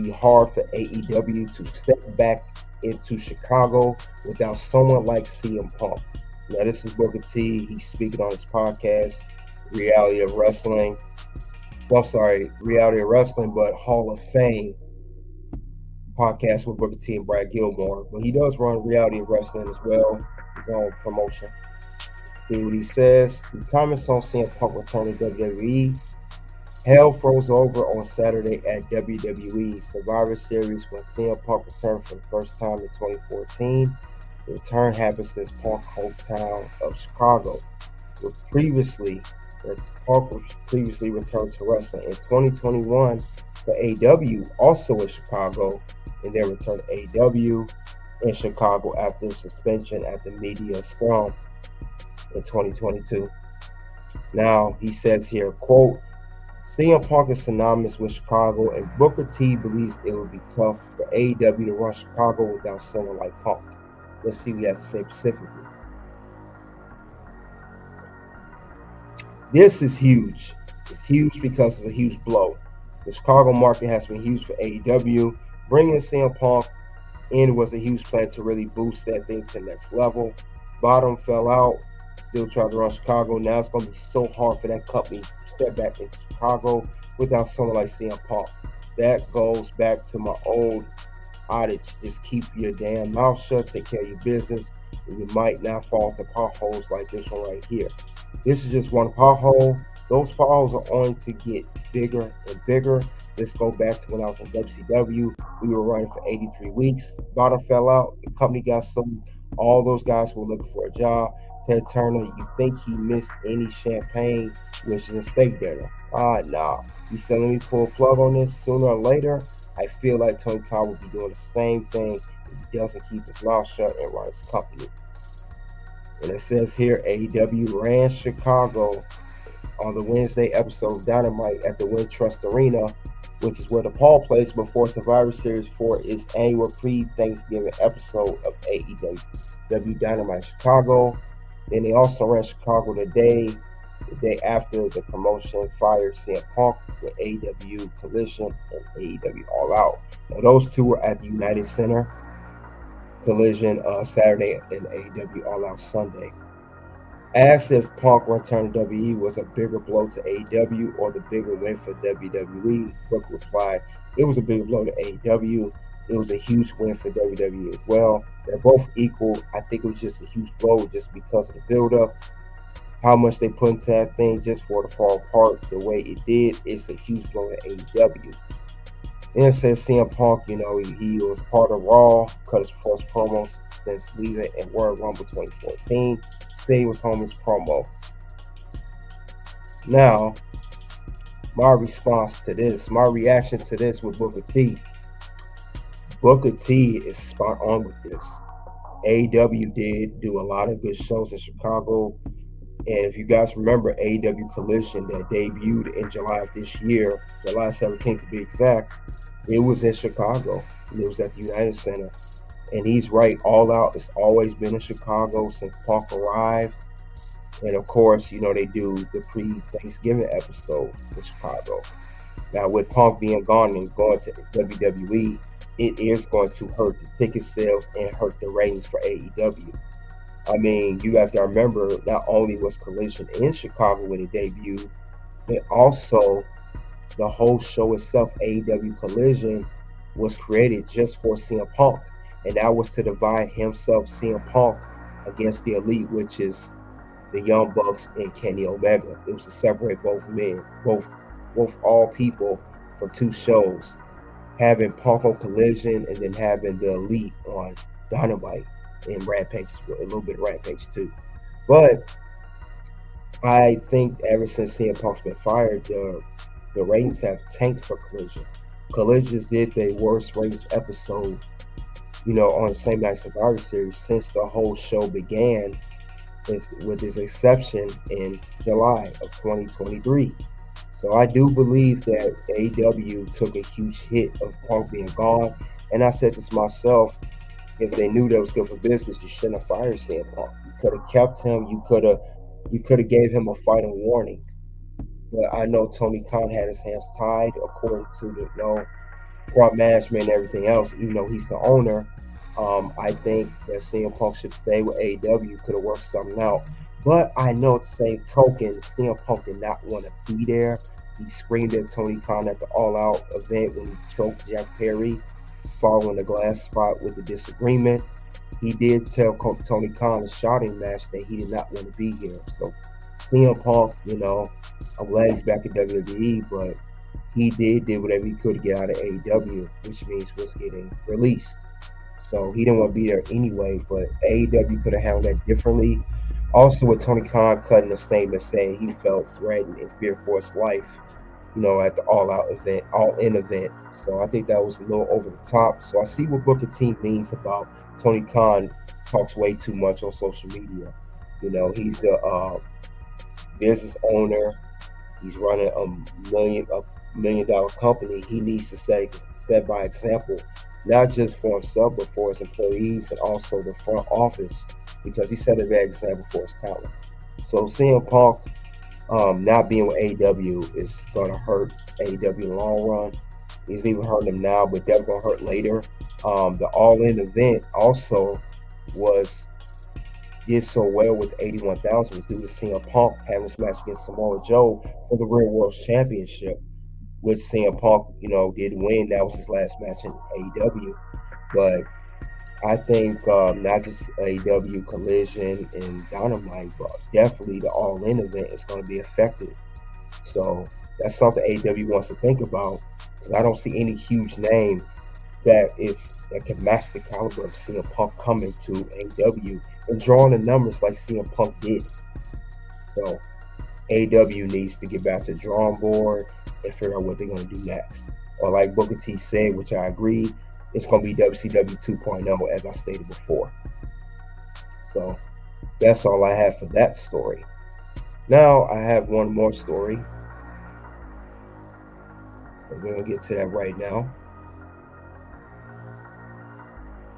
be hard for AEW to step back into Chicago without someone like CM Punk. Now, this is Booker T. He's speaking on his podcast, Reality of Wrestling. Well, I'm sorry, Reality of Wrestling, but Hall of Fame podcast with Booker T and Brad Gilmore. But he does run Reality of Wrestling as well, his own promotion. See what he says. He comments on CM Punk returning to WWE. Hell froze over on Saturday at WWE Survivor Series when CM Punk returned for the first time in 2014. The return happened since Punk's hometown of Chicago. Punk was previously returned to wrestling in 2021 for AEW, also in Chicago, and then returned to AEW in Chicago after suspension at the media scrum in 2022. Now, he says here, quote, CM Punk is synonymous with Chicago, and Booker T believes it would be tough for AEW to run Chicago without someone like Punk. Let's see what he has to say specifically. This is huge. It's huge because it's a huge blow. The Chicago market has been huge for AEW. Bringing CM Punk in was a huge plan to really boost that thing to the next level. Bottom fell out. Still trying to run Chicago. Now it's going to be so hard for that company to step back into Chicago without someone like CM Punk. That goes back to my old adage. Just keep your damn mouth shut. Take care of your business. And you might not fall into potholes like this one right here. This is just one pothole. Those potholes are going to get bigger and bigger. Let's go back to when I was in WCW. We were running for 83 weeks. Bottom fell out. The company got sold. All those guys were looking for a job. Ted Turner, you think he missed any champagne, which is a steak dinner? Nah. You said, let me pull a plug on this sooner or later. I feel like Tony Khan will be doing the same thing if he doesn't keep his mouth shut and run his company. And it says here, AEW ran Chicago on the Wednesday episode of Dynamite at the Wintrust Arena, which is where the Paul plays before Survivor Series for its annual pre-Thanksgiving episode of AEW Dynamite Chicago. Then they also ran Chicago the day after the promotion fired CM Punk with AEW Collision and AEW All Out. Now those two were at the United Center. Collision Saturday and AEW All Out Sunday. Asked if Punk return to WWE was a bigger blow to AEW or the bigger win for WWE, Brooke replied, it was a bigger blow to AEW. It was a huge win for WWE as well. They're both equal. I think it was just a huge blow just because of the build-up. How much they put into that thing just for it to fall apart the way it did, it's a huge blow to AEW. Then it says CM Punk, he was part of Raw, cut his first promo since leaving in World Rumble 2014. Say he was home his promo. Now, my reaction to this with Booker T. Booker T is spot on with this. AEW did do a lot of good shows in Chicago. And if you guys remember AEW Collision that debuted in July of this year, July 17th to be exact, it was in Chicago. It was at the United Center. And he's right, All Out has always been in Chicago since Punk arrived. And of course, they do the pre-Thanksgiving episode in Chicago. Now with Punk being gone and going to WWE, it is going to hurt the ticket sales and hurt the ratings for AEW. I mean, you guys got to remember, not only was Collision in Chicago when it debuted, but also the whole show itself, AEW Collision, was created just for CM Punk. And that was to divide himself, CM Punk, against the Elite, which is the Young Bucks and Kenny Omega. It was to separate both men, both all people from two shows. Having Punk on Collision and then having the Elite on Dynamite and Rampage, a little bit of Rampage too. But I think ever since CM Punk's been fired, the ratings have tanked for Collision. Collision did their worst ratings episode, on the same night Survivor Series since the whole show began, with this exception in July of 2023. So I do believe that AEW took a huge hit of Punk being gone. And I said this myself, if they knew that was good for business, you shouldn't have fired CM Punk. You could have kept him. You could have gave him a final warning. But I know Tony Khan had his hands tied, according to front management and everything else, even though he's the owner. I think that CM Punk should stay with AEW, could have worked something out. But I know at the same token, CM Punk did not want to be there. He screamed at Tony Khan at the All Out event when he choked Jack Perry following the glass spot with the disagreement. He did tell Tony Khan in a shouting match that he did not want to be here. So CM Punk, I'm glad he's back at WWE, but he did whatever he could to get out of AEW, which means was getting released. So he didn't want to be there anyway, but AEW could have handled that differently. Also, with Tony Khan cutting a statement saying he felt threatened and feared for his life, at the All In event. So I think that was a little over the top. So I see what Booker T means about Tony Khan talks way too much on social media. He's a business owner. He's running a $1 million company. He needs to set by example, not just for himself, but for his employees and also the front office, because he set a bad example for his talent. So CM Punk not being with AEW is going to hurt AEW in the long run. He's even hurting them now, but definitely going to hurt later. The All In event also did so well with 81,000 was due to CM Punk having his match against Samoa Joe for the Real World Championship, which CM Punk, did win. That was his last match in AEW. But I think not just AEW Collision and Dynamite, but definitely the All In event is going to be affected. So that's something AEW wants to think about, because I don't see any huge name that can match the caliber of CM Punk coming to AEW and drawing the numbers like CM Punk did. So AEW needs to get back to the drawing board and figure out what they're going to do next. Or like Booker T said, which I agree, it's going to be WCW 2.0, as I stated before. So that's all I have for that story. Now I have one more story. We're going to get to that right now.